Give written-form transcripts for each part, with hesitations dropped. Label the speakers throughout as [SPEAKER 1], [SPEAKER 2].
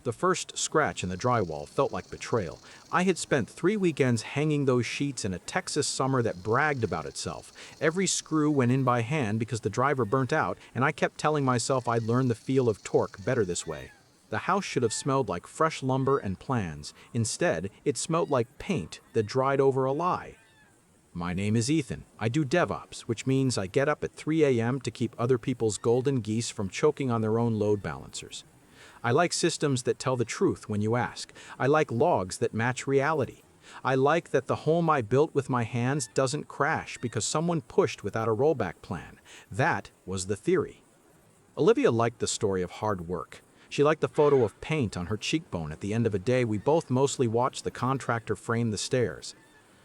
[SPEAKER 1] The first scratch in the drywall felt like betrayal. I had spent 3 weekends hanging those sheets in a Texas summer that bragged about itself. Every screw went in by hand because the driver burnt out, and I kept telling myself I'd learn the feel of torque better this way. The house should have smelled like fresh lumber and plans. Instead, it smelled like paint that dried over a lie. My name is Ethan. I do DevOps, which means I get up at 3 a.m. to keep other people's golden geese from choking on their own load balancers. I like systems that tell the truth when you ask. I like logs that match reality. I like that the home I built with my hands doesn't crash because someone pushed without a rollback plan. That was the theory. Olivia liked the story of hard work. She liked the photo of paint on her cheekbone at the end of a day we both mostly watched the contractor frame the stairs.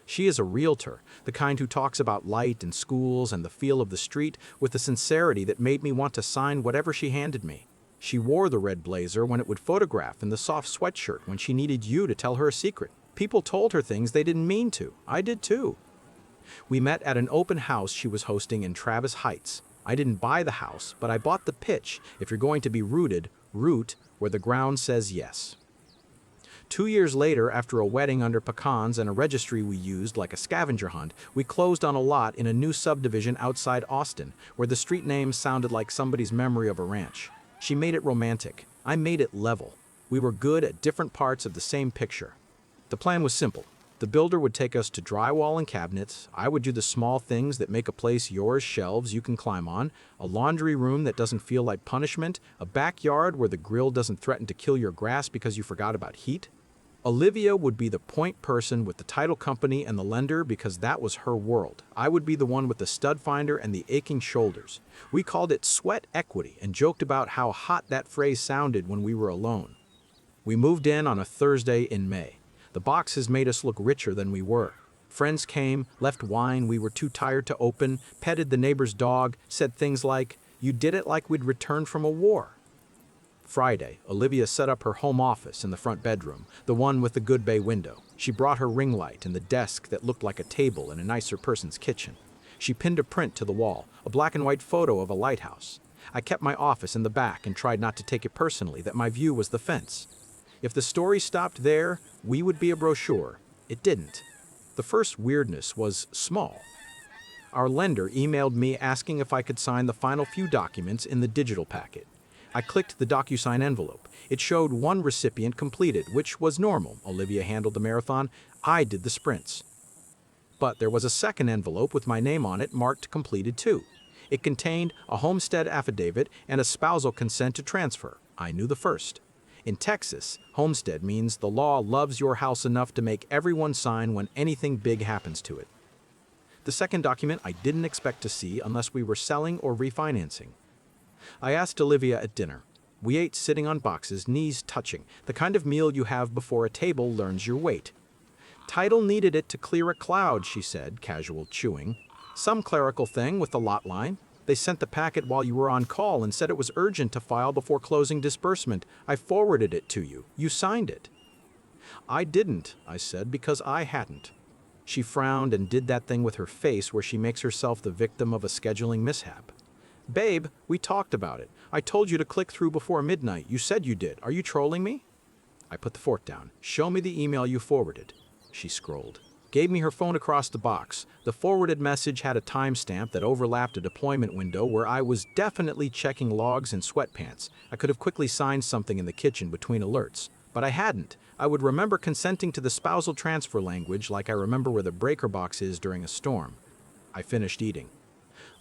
[SPEAKER 1] She is a realtor, the kind who talks about light and schools and the feel of the street with a sincerity that made me want to sign whatever she handed me. She wore the red blazer when it would photograph and the soft sweatshirt when she needed you to tell her a secret. People told her things they didn't mean to. I did too. We met at an open house she was hosting in Travis Heights. I didn't buy the house, but I bought the pitch. If you're going to be rooted, root where the ground says yes. 2 years later, after a wedding under pecans and a registry we used like a scavenger hunt, we closed on a lot in a new subdivision outside Austin, where the street names sounded like somebody's memory of a ranch. She made it romantic. I made it level. We were good at different parts of the same picture. The plan was simple. The builder would take us to drywall and cabinets. I would do the small things that make a place yours, shelves you can climb on, a laundry room that doesn't feel like punishment, a backyard where the grill doesn't threaten to kill your grass because you forgot about heat. Olivia would be the point person with the title company and the lender because that was her world. I would be the one with the stud finder and the aching shoulders. We called it sweat equity and joked about how hot that phrase sounded when we were alone. We moved in on a Thursday in May. The boxes made us look richer than we were. Friends came, left wine we were too tired to open, petted the neighbor's dog, said things like, "You did it like we'd returned from a war." Friday, Olivia set up her home office in the front bedroom, the one with the good bay window. She brought her ring light and the desk that looked like a table in a nicer person's kitchen. She pinned a print to the wall, a black and white photo of a lighthouse. I kept my office in the back and tried not to take it personally that my view was the fence. If the story stopped there, we would be a brochure. It didn't. The first weirdness was small. Our lender emailed me asking if I could sign the final few documents in the digital packet. I clicked the DocuSign envelope. It showed one recipient completed, which was normal. Olivia handled the marathon. I did the sprints. But there was a second envelope with my name on it marked completed too. It contained a homestead affidavit and a spousal consent to transfer. I knew the first. In Texas, homestead means the law loves your house enough to make everyone sign when anything big happens to it. The second document I didn't expect to see unless we were selling or refinancing. I asked Olivia at dinner. We ate sitting on boxes, knees touching, the kind of meal you have before a table learns your weight. Title needed it to clear a cloud, she said, casual chewing. Some clerical thing with the lot line. They sent the packet while you were on call and said it was urgent to file before closing disbursement. I forwarded it to you. You signed it. I didn't, I said, because I hadn't. She frowned and did that thing with her face where she makes herself the victim of a scheduling mishap. Babe, we talked about it. I told you to click through before midnight. You said you did. Are you trolling me? I put the fork down. Show me the email you forwarded. She scrolled. Gave me her phone across the box. The forwarded message had a timestamp that overlapped a deployment window where I was definitely checking logs in sweatpants. I could have quickly signed something in the kitchen between alerts. But I hadn't. I would remember consenting to the spousal transfer language like I remember where the breaker box is during a storm. I finished eating.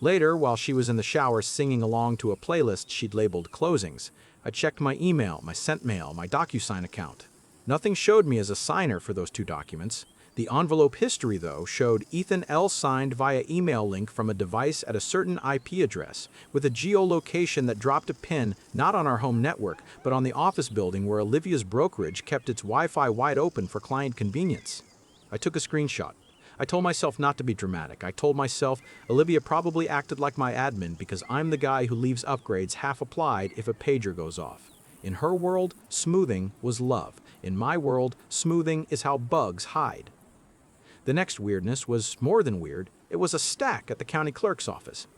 [SPEAKER 1] Later, while she was in the shower singing along to a playlist she'd labeled closings, I checked my email, my sent mail, my DocuSign account. Nothing showed me as a signer for those two documents. The envelope history, though, showed Ethan L. signed via email link from a device at a certain IP address, with a geolocation that dropped a pin not on our home network, but on the office building where Olivia's brokerage kept its Wi-Fi wide open for client convenience. I took a screenshot. I told myself not to be dramatic. I told myself Olivia probably acted like my admin because I'm the guy who leaves upgrades half applied if a pager goes off. In her world, smoothing was love. In my world, smoothing is how bugs hide. The next weirdness was more than weird. It was a stack at the county clerk's office.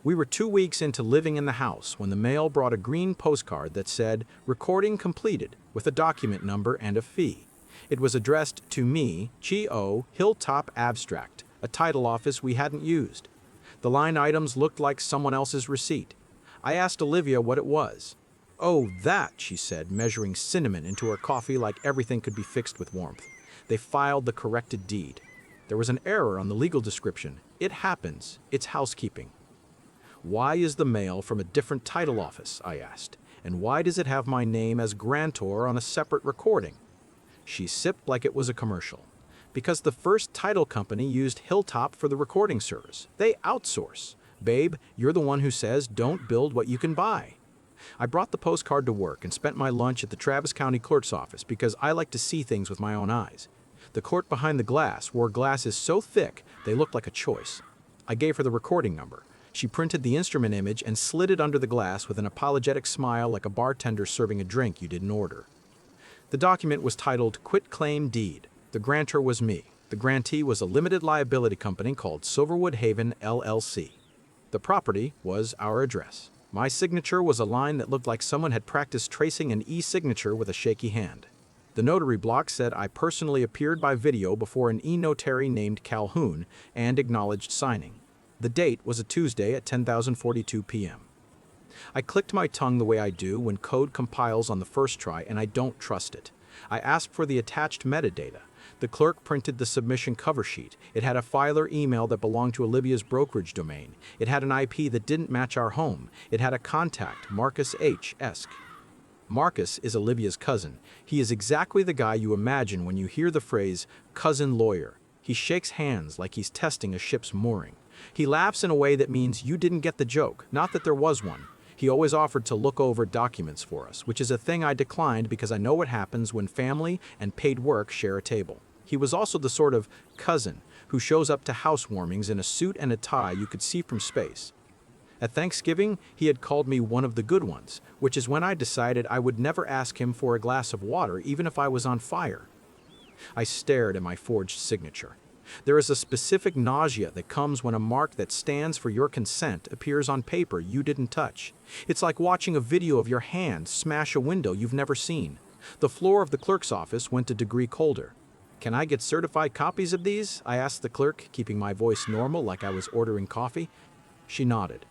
[SPEAKER 1] We were 2 weeks into living in the house when the mail brought a green postcard that said, "Recording completed," with a document number and a fee. It was addressed to me, Chi-O, Hilltop Abstract, a title office we hadn't used. The line items looked like someone else's receipt. I asked Olivia what it was. "Oh, that," she said, measuring cinnamon into her coffee like everything could be fixed with warmth. They filed the corrected deed. There was an error on the legal description. It happens. It's housekeeping. "Why is the mail from a different title office?" I asked. "And why does it have my name as grantor on a separate recording?" She sipped like it was a commercial. "Because the first title company used Hilltop for the recording service. They outsource. Babe, you're the one who says don't build what you can buy." I brought the postcard to work and spent my lunch at the Travis County Clerk's office because I like to see things with my own eyes. The clerk behind the glass wore glasses so thick they looked like a choice. I gave her the recording number. She printed the instrument image and slid it under the glass with an apologetic smile like a bartender serving a drink you didn't order. The document was titled Quitclaim Deed. The grantor was me. The grantee was a limited liability company called Silverwood Haven, LLC. The property was our address. My signature was a line that looked like someone had practiced tracing an e-signature with a shaky hand. The notary block said I personally appeared by video before an e-notary named Calhoun and acknowledged signing. The date was a Tuesday at 10:42 p.m. I clicked my tongue the way I do when code compiles on the first try and I don't trust it. I asked for the attached metadata. The clerk printed the submission cover sheet. It had a filer email that belonged to Olivia's brokerage domain. It had an IP that didn't match our home. It had a contact, Marcus H. Esk. Marcus is Olivia's cousin. He is exactly the guy you imagine when you hear the phrase, cousin lawyer. He shakes hands like he's testing a ship's mooring. He laughs in a way that means you didn't get the joke, not that there was one. He always offered to look over documents for us, which is a thing I declined because I know what happens when family and paid work share a table. He was also the sort of cousin who shows up to housewarmings in a suit and a tie you could see from space. At Thanksgiving, he had called me one of the good ones, which is when I decided I would never ask him for a glass of water even if I was on fire. I stared at my forged signature. There is a specific nausea that comes when a mark that stands for your consent appears on paper you didn't touch. It's like watching a video of your hand smash a window you've never seen. The floor of the clerk's office went a degree colder. "Can I get certified copies of these?" I asked the clerk, keeping my voice normal like I was ordering coffee. She nodded.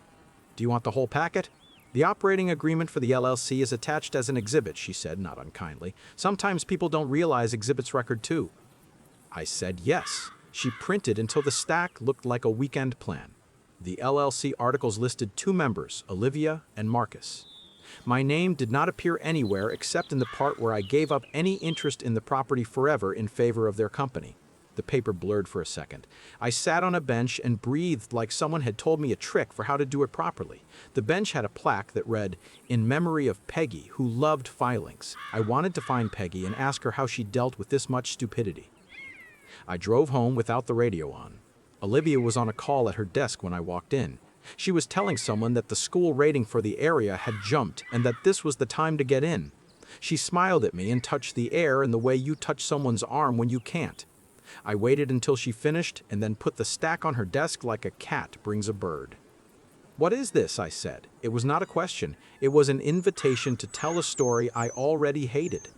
[SPEAKER 1] "Do you want the whole packet?" "The operating agreement for the LLC is attached as an exhibit," she said, not unkindly. "Sometimes people don't realize exhibits record too." I said yes. She printed until the stack looked like a weekend plan. The LLC articles listed 2 members, Olivia and Marcus. My name did not appear anywhere except in the part where I gave up any interest in the property forever in favor of their company. The paper blurred for a second. I sat on a bench and breathed like someone had told me a trick for how to do it properly. The bench had a plaque that read, "In memory of Peggy, who loved filings." I wanted to find Peggy and ask her how she dealt with this much stupidity. I drove home without the radio on. Olivia was on a call at her desk when I walked in. She was telling someone that the school rating for the area had jumped and that this was the time to get in. She smiled at me and touched the air in the way you touch someone's arm when you can't. I waited until she finished and then put the stack on her desk like a cat brings a bird. "What is this?" I said. It was not a question. It was an invitation to tell a story I already hated.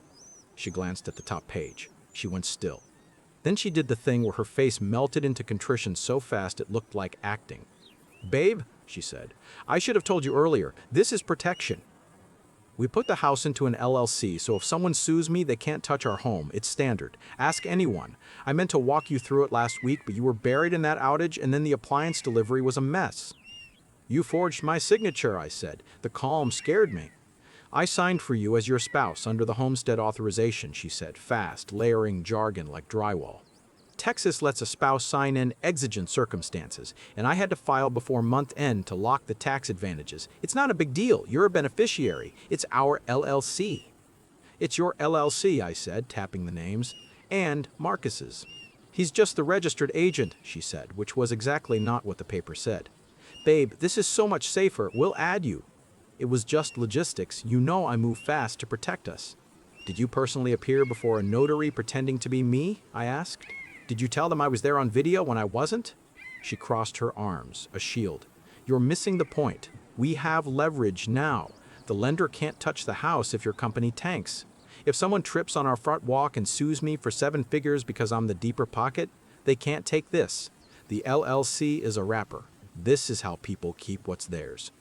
[SPEAKER 1] She glanced at the top page. She went still. Then she did the thing where her face melted into contrition so fast it looked like acting. "Babe," she said, "I should have told you earlier. This is protection. We put the house into an LLC, so if someone sues me, they can't touch our home. It's standard. Ask anyone. I meant to walk you through it last week, but you were buried in that outage, and then the appliance delivery was a mess." "You forged my signature," I said. The calm scared me. "I signed for you as your spouse under the homestead authorization," she said, fast, layering jargon like drywall. "Texas lets a spouse sign in exigent circumstances, and I had to file before month end to lock the tax advantages. It's not a big deal. You're a beneficiary. It's our LLC." "It's your LLC," I said, tapping the names, "and Marcus's." "He's just the registered agent," she said, which was exactly not what the paper said. "Babe, this is so much safer. We'll add you." It was just logistics. You know I move fast to protect us. "Did you personally appear before a notary pretending to be me?" I asked. "Did you tell them I was there on video when I wasn't?" She crossed her arms, a shield. You're missing the point. We have leverage now. The lender can't touch the house if your company tanks. If someone trips on our front walk and sues me for 7 figures because I'm the deeper pocket, they can't take this. The LLC is a wrapper. This is how people keep what's theirs.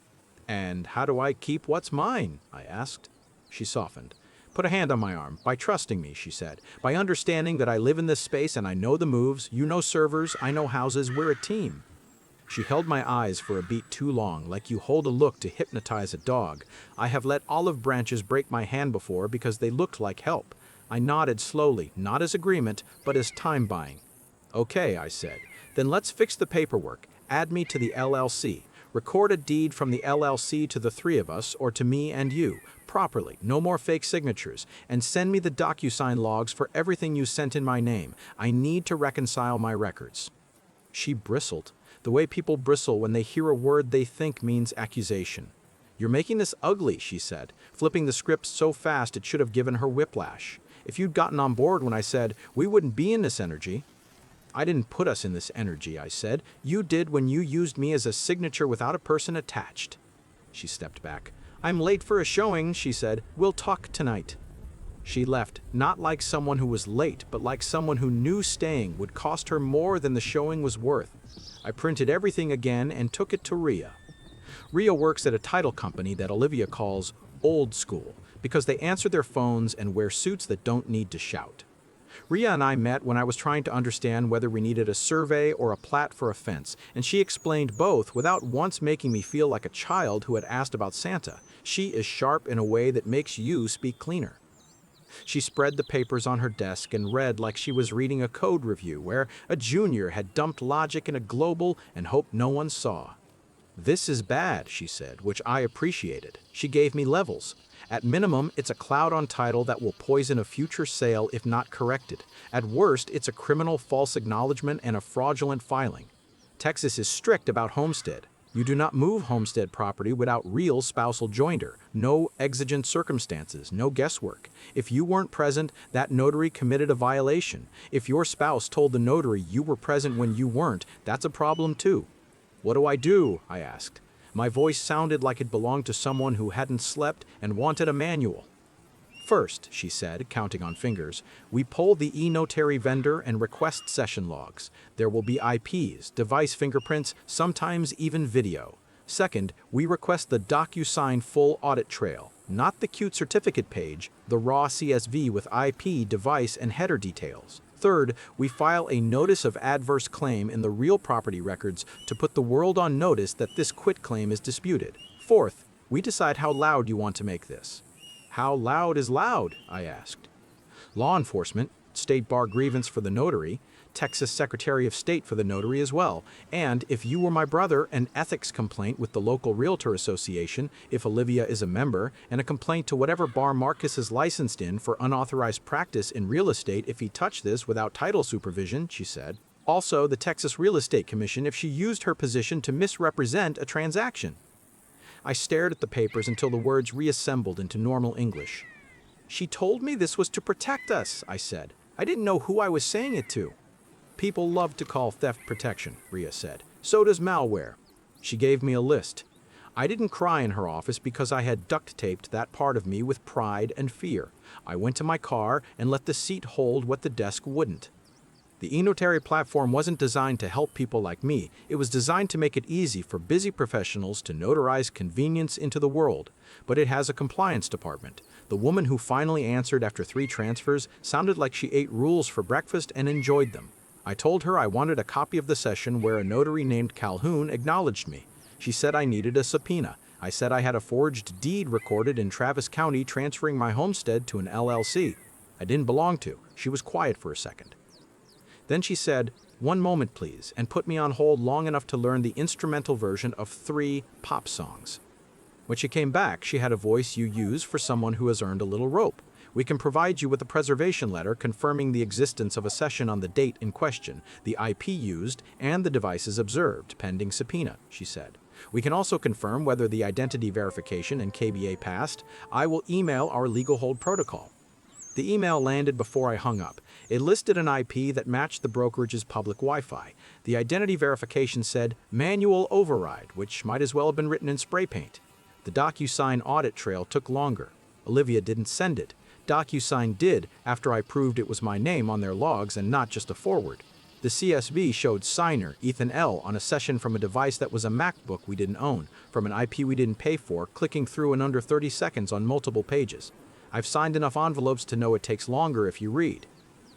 [SPEAKER 1] And how do I keep what's mine? I asked. She softened. Put a hand on my arm. By trusting me, she said. By understanding that I live in this space and I know the moves, you know servers, I know houses, we're a team. She held my eyes for a beat too long, like you hold a look to hypnotize a dog. I have let olive branches break my hand before because they looked like help. I nodded slowly, not as agreement, but as time buying. Okay, I said. Then let's fix the paperwork. Add me to the LLC. Record a deed from the LLC to the 3 of us, or to me and you, properly, no more fake signatures, and send me the DocuSign logs for everything you sent in my name. I need to reconcile my records. She bristled, the way people bristle when they hear a word they think means accusation. You're making this ugly, she said, flipping the script so fast it should have given her whiplash. If you'd gotten on board when I said, we wouldn't be in this energy. I didn't put us in this energy, I said. You did when you used me as a signature without a person attached. She stepped back. I'm late for a showing, she said. We'll talk tonight. She left, not like someone who was late, but like someone who knew staying would cost her more than the showing was worth. I printed everything again and took it to Rhea. Rhea works at a title company that Olivia calls old school because they answer their phones and wear suits that don't need to shout. Rhea and I met when I was trying to understand whether we needed a survey or a plat for a fence, and she explained both without once making me feel like a child who had asked about Santa. She is sharp in a way that makes you speak cleaner. She spread the papers on her desk and read like she was reading a code review where a junior had dumped logic in a global and hoped no one saw. This is bad, she said, which I appreciated. She gave me levels. At minimum, it's a cloud on title that will poison a future sale if not corrected. At worst, it's a criminal false acknowledgement and a fraudulent filing. Texas is strict about homestead. You do not move homestead property without real spousal joinder. No exigent circumstances, no guesswork. If you weren't present, that notary committed a violation. If your spouse told the notary you were present when you weren't, that's a problem too. What do I do? I asked. My voice sounded like it belonged to someone who hadn't slept and wanted a manual. First, she said, counting on fingers, we poll the e-notary vendor and request session logs. There will be IPs, device fingerprints, sometimes even video. Second, we request the DocuSign full audit trail, not the cute certificate page, the raw CSV with IP, device, and header details. Third, we file a notice of adverse claim in the real property records to put the world on notice that this quitclaim is disputed. Fourth, we decide how loud you want to make this. How loud is loud? I asked. Law enforcement, State Bar grievance for the notary, Texas Secretary of State for the notary as well, and if you were my brother, an ethics complaint with the local Realtor Association, if Olivia is a member, and a complaint to whatever bar Marcus is licensed in for unauthorized practice in real estate if he touched this without title supervision, she said. Also, the Texas Real Estate Commission if she used her position to misrepresent a transaction. I stared at the papers until the words reassembled into normal English. She told me this was to protect us, I said. I didn't know who I was saying it to. People love to call theft protection, Rhea said. So does malware. She gave me a list. I didn't cry in her office because I had duct-taped that part of me with pride and fear. I went to my car and let the seat hold what the desk wouldn't. The e-notary platform wasn't designed to help people like me. It was designed to make it easy for busy professionals to notarize convenience into the world. But it has a compliance department. The woman who finally answered after 3 transfers sounded like she ate rules for breakfast and enjoyed them. I told her I wanted a copy of the session where a notary named Calhoun acknowledged me. She said I needed a subpoena. I said I had a forged deed recorded in Travis County transferring my homestead to an LLC I didn't belong to. She was quiet for a second. Then she said, "One moment, please," and put me on hold long enough to learn the instrumental version of 3 pop songs. When she came back, she had a voice you use for someone who has earned a little rope. We can provide you with a preservation letter confirming the existence of a session on the date in question, the IP used, and the devices observed, pending subpoena, she said. We can also confirm whether the identity verification and KBA passed. I will email our legal hold protocol. The email landed before I hung up. It listed an IP that matched the brokerage's public Wi-Fi. The identity verification said manual override, which might as well have been written in spray paint. The DocuSign audit trail took longer. Olivia didn't send it. DocuSign did after I proved it was my name on their logs and not just a forward. The CSV showed signer Ethan L. on a session from a device that was a MacBook we didn't own, from an IP we didn't pay for, clicking through in under 30 seconds on multiple pages. I've signed enough envelopes to know it takes longer if you read.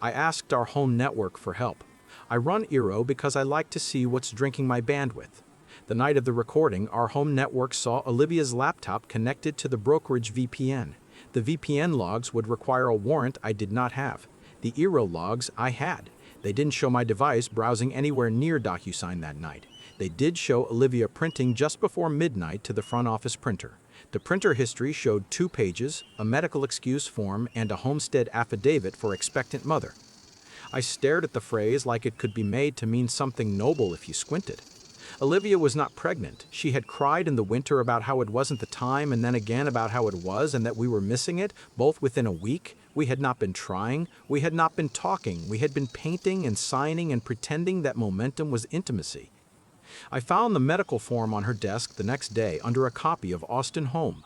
[SPEAKER 1] I asked our home network for help. I run Eero because I like to see what's drinking my bandwidth. The night of the recording, our home network saw Olivia's laptop connected to the brokerage VPN. The VPN logs would require a warrant I did not have. The Eero logs I had. They didn't show my device browsing anywhere near DocuSign that night. They did show Olivia printing just before midnight to the front office printer. The printer history showed 2 pages, a medical excuse form, and a homestead affidavit for expectant mother. I stared at the phrase like it could be made to mean something noble if you squinted. Olivia was not pregnant. She had cried in the winter about how it wasn't the time, and then again about how it was and that we were missing it, both within a week. We had not been trying. We had not been talking. We had been painting and signing and pretending that momentum was intimacy. I found the medical form on her desk the next day under a copy of Austin Home.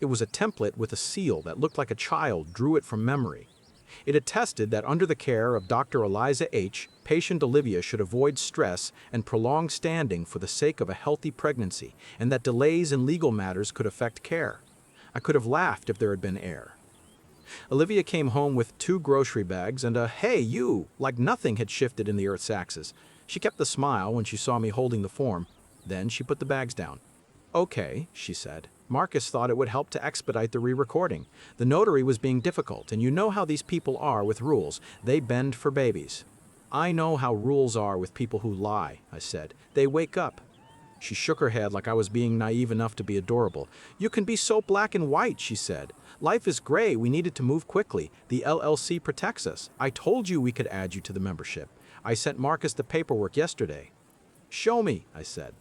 [SPEAKER 1] It was a template with a seal that looked like a child drew it from memory. It attested that under the care of Dr. Eliza H., patient Olivia should avoid stress and prolonged standing for the sake of a healthy pregnancy, and that delays in legal matters could affect care. I could have laughed if there had been air. Olivia came home with 2 grocery bags and a "Hey, you!" like nothing had shifted in the Earth's axis. She kept the smile when she saw me holding the form. Then she put the bags down. "Okay," she said. "Marcus thought it would help to expedite the re-recording. The notary was being difficult, and you know how these people are with rules. They bend for babies." "I know how rules are with people who lie," I said. "They wake up." She shook her head like I was being naive enough to be adorable. "You can be so black and white," she said. "Life is gray. We needed to move quickly. The LLC protects us. I told you we could add you to the membership. I sent Marcus the paperwork yesterday." "Show me," I said.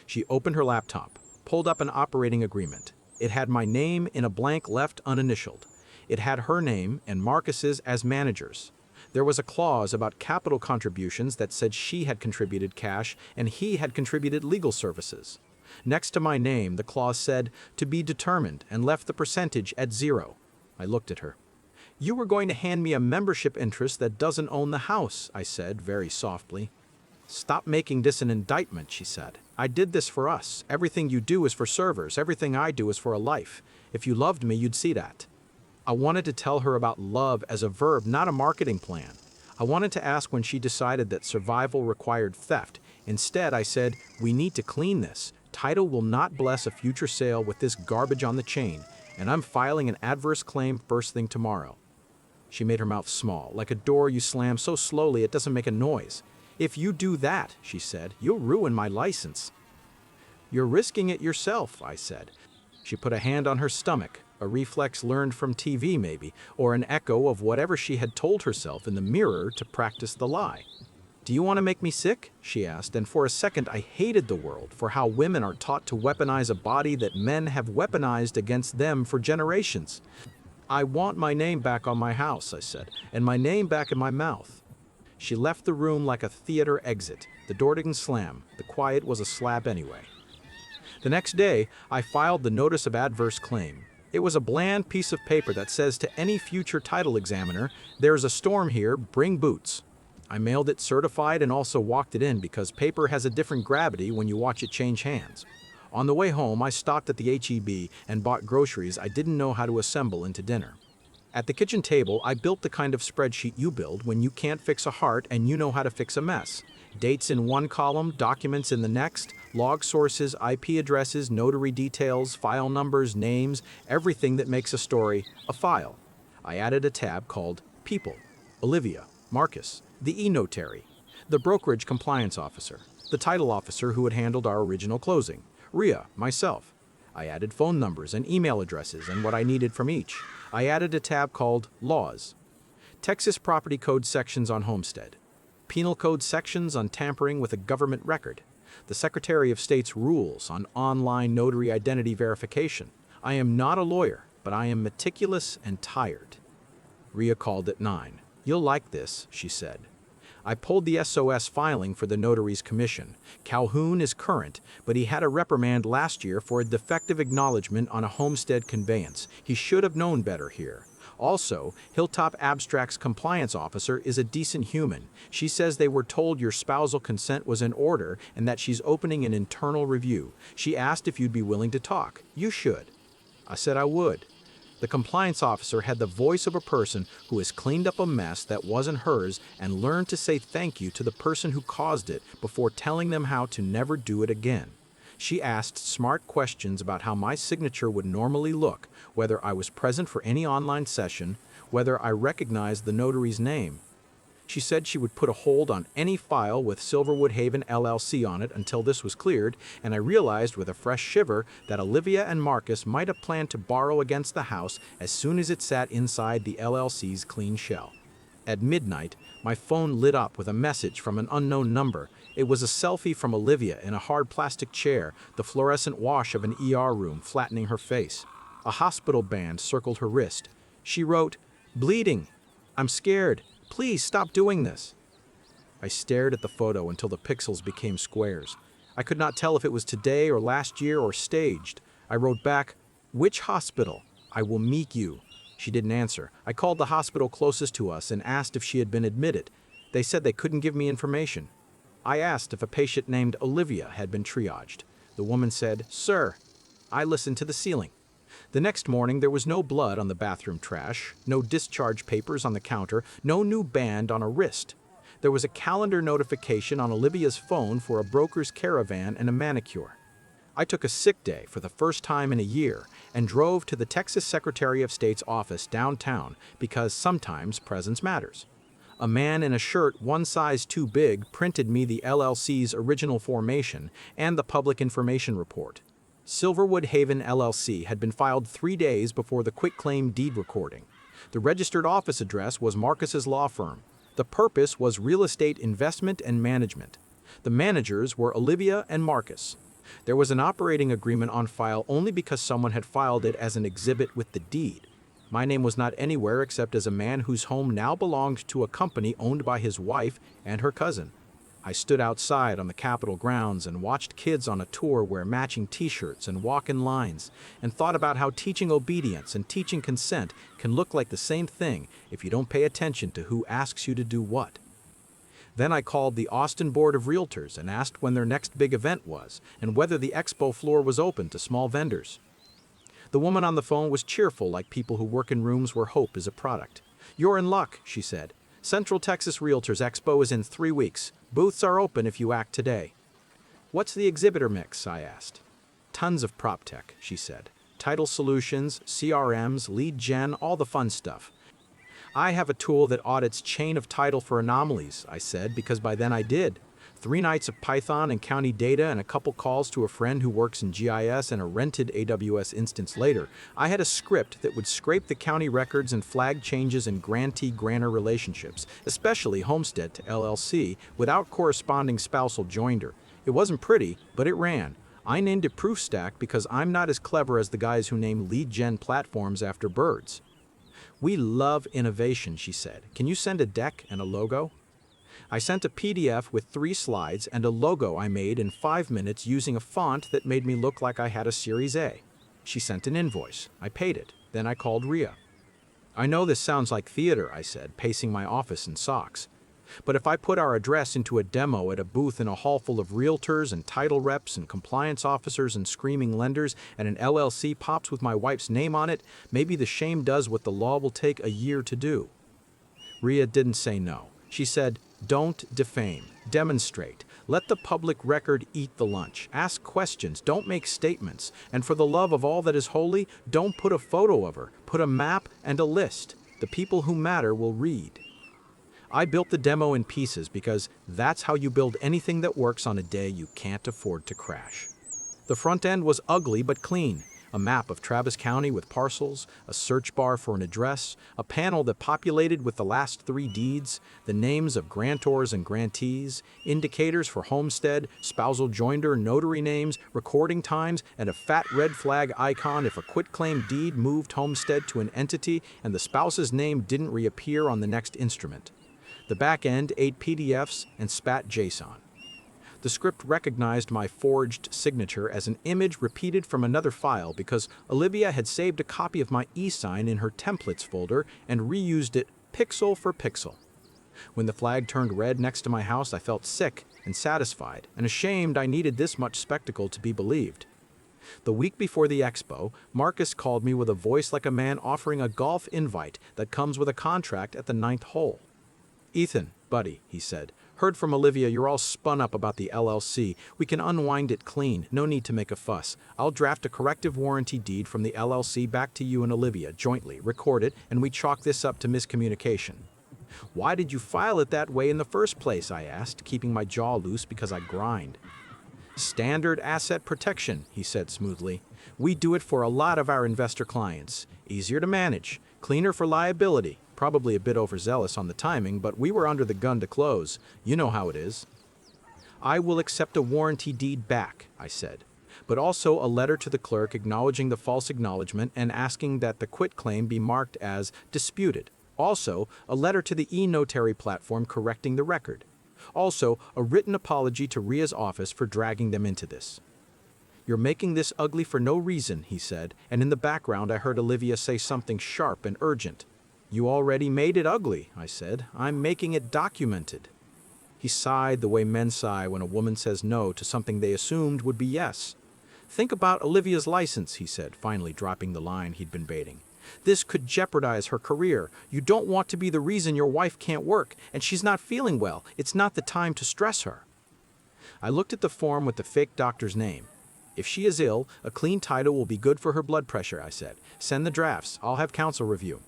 [SPEAKER 1] She opened her laptop, pulled up an operating agreement. It had my name in a blank left uninitialed. It had her name and Marcus's as managers. There was a clause about capital contributions that said she had contributed cash and he had contributed legal services. Next to my name, the clause said, "To be determined," and left the percentage at 0. I looked at her. "You were going to hand me a membership interest that doesn't own the house," I said very softly. "Stop making this an indictment," she said. "I did this for us. Everything you do is for servers. Everything I do is for a life. If you loved me, you'd see that." I wanted to tell her about love as a verb, not a marketing plan. I wanted to ask when she decided that survival required theft. Instead, I said, "We need to clean this. Title will not bless a future sale with this garbage on the chain, and I'm filing an adverse claim first thing tomorrow." She made her mouth small, like a door you slam so slowly it doesn't make a noise. "If you do that," she said, "you'll ruin my license." "You're risking it yourself," I said. She put a hand on her stomach, a reflex learned from TV maybe, or an echo of whatever she had told herself in the mirror to practice the lie. "Do you want to make me sick?" she asked, and for a second I hated the world for how women are taught to weaponize a body that men have weaponized against them for generations. "I want my name back on my house," I said, "and my name back in my mouth." She left the room like a theater exit. The door didn't slam. The quiet was a slap anyway. The next day, I filed the notice of adverse claim. It was a bland piece of paper that says to any future title examiner, "There's a storm here, bring boots." I mailed it certified and also walked it in because paper has a different gravity when you watch it change hands. On the way home, I stopped at the H-E-B and bought groceries I didn't know how to assemble into dinner. At the kitchen table, I built the kind of spreadsheet you build when you can't fix a heart and you know how to fix a mess. Dates in one column, documents in the next, log sources, IP addresses, notary details, file numbers, names, everything that makes a story a file. I added a tab called People, Olivia, Marcus, the e-notary, the brokerage compliance officer, the title officer who had handled our original closing, Rhea, myself. I added phone numbers and email addresses and what I needed from each. I added a tab called Laws, Texas Property Code sections on homestead, Penal Code sections on tampering with a government record, the Secretary of State's rules on online notary identity verification. I am not a lawyer, but I am meticulous and tired. Rhea called at 9. "You'll like this," she said. I pulled the SOS filing for the notary's commission. Calhoun is current, but he had a reprimand last year for a defective acknowledgement on a homestead conveyance. He should have known better here. Also, Hilltop Abstract's compliance officer is a decent human. She says they were told your spousal consent was in order and that she's opening an internal review. She asked if you'd be willing to talk. You should. I said I would. The compliance officer had the voice of a person who has cleaned up a mess that wasn't hers and learned to say thank you to the person who caused it before telling them how to never do it again. She asked smart questions about how my signature would normally look, whether I was present for any online session, whether I recognized the notary's name. She said she would put a hold on any file with Silverwood Haven LLC on it until this was cleared, and I realized with a fresh shiver that Olivia and Marcus might have planned to borrow against the house as soon as it sat inside the LLC's clean shell. At midnight, my phone lit up with a message from an unknown number. It was a selfie from Olivia in a hard plastic chair, the fluorescent wash of an ER room flattening her face. A hospital band circled her wrist. She wrote, "Bleeding. I'm scared. Please stop doing this." I stared at the photo until the pixels became squares. I could not tell if it was today or last year or staged. I wrote back, "Which hospital? I will meet you." She didn't answer. I called the hospital closest to us and asked if she had been admitted. They said they couldn't give me information. I asked if a patient named Olivia had been triaged. The woman said, "Sir." I listened to the ceiling. The next morning, there was no blood on the bathroom trash, no discharge papers on the counter, no new band on a wrist. There was a calendar notification on Olivia's phone for a broker's caravan and a manicure. I took a sick day for the first time in a year and drove to the Texas Secretary of State's office downtown because sometimes presence matters. A man in a shirt one size too big printed me the LLC's original formation and the public information report. Silverwood Haven LLC had been filed 3 days before the quitclaim deed recording. The registered office address was Marcus's law firm. The purpose was real estate investment and management. The managers were Olivia and Marcus. There was an operating agreement on file only because someone had filed it as an exhibit with the deed. My name was not anywhere except as a man whose home now belonged to a company owned by his wife and her cousin. I stood outside on the Capitol grounds and watched kids on a tour wear matching t-shirts and walk in lines, and thought about how teaching obedience and teaching consent can look like the same thing if you don't pay attention to who asks you to do what. Then I called the Austin Board of Realtors and asked when their next big event was and whether the expo floor was open to small vendors. The woman on the phone was cheerful, like people who work in rooms where hope is a product. "You're in luck," she said. "Central Texas Realtors Expo is in 3 weeks. Booths are open if you act today." "What's the exhibitor mix?" I asked. "Tons of prop tech," she said. "Title solutions, CRMs, lead gen, all the fun stuff." "I have a tool that audits chain of title for anomalies," I said, because by then I did. 3 nights of Python and county data and a couple calls to a friend who works in GIS and a rented AWS instance later, I had a script that would scrape the county records and flag changes in grantee-grantor relationships, especially homestead to LLC, without corresponding spousal joinder. It wasn't pretty, but it ran. I named it ProofStack because I'm not as clever as the guys who name lead gen platforms after birds. "We love innovation," she said. "Can you send a deck and a logo?" I sent a PDF with 3 slides and a logo I made in 5 minutes using a font that made me look like I had a Series A. She sent an invoice. I paid it. Then I called Rhea. "I know this sounds like theater," I said, pacing my office in socks. "But if I put our address into a demo at a booth in a hall full of realtors and title reps and compliance officers and screaming lenders, and an LLC pops with my wife's name on it, maybe the shame does what the law will take a year to do." Rhea didn't say no. She said, "Don't defame. Demonstrate. Let the public record eat the lunch. Ask questions. Don't make statements. And for the love of all that is holy, don't put a photo of her. Put a map and a list. The people who matter will read." I built the demo in pieces because that's how you build anything that works on a day you can't afford to crash. The front end was ugly but clean. A map of Travis County with parcels, a search bar for an address, a panel that populated with the last 3 deeds, the names of grantors and grantees, indicators for homestead, spousal joinder, notary names, recording times, and a fat red flag icon if a quitclaim deed moved homestead to an entity and the spouse's name didn't reappear on the next instrument. The back end 8 PDFs and spat JSON. The script recognized my forged signature as an image repeated from another file because Olivia had saved a copy of my e-sign in her templates folder and reused it pixel for pixel. When the flag turned red next to my house, I felt sick and satisfied and ashamed I needed this much spectacle to be believed. The week before the expo, Marcus called me with a voice like a man offering a golf invite that comes with a contract at the 9th hole. "Ethan, buddy," he said, "heard from Olivia you're all spun up about the LLC. We can unwind it clean. No need to make a fuss. I'll draft a corrective warranty deed from the LLC back to you and Olivia jointly, record it, and we chalk this up to miscommunication." "Why did you file it that way in the first place?" I asked, keeping my jaw loose because I grind. "Standard asset protection," he said smoothly. "We do it for a lot of our investor clients. Easier to manage, cleaner for liability. Probably a bit overzealous on the timing, but we were under the gun to close. You know how it is." "I will accept a warranty deed back," I said, "but also a letter to the clerk acknowledging the false acknowledgement and asking that the quitclaim be marked as disputed. Also, a letter to the e-notary platform correcting the record. Also, a written apology to Ria's office for dragging them into this." "You're making this ugly for no reason," he said, and in the background I heard Olivia say something sharp and urgent. "You already made it ugly," I said. "I'm making it documented." He sighed the way men sigh when a woman says no to something they assumed would be yes. "Think about Olivia's license," he said, finally dropping the line he'd been baiting. "This could jeopardize her career. You don't want to be the reason your wife can't work, and she's not feeling well. It's not the time to stress her." I looked at the form with the fake doctor's name. "If she is ill, a clean title will be good for her blood pressure," I said. "Send the drafts. I'll have counsel review."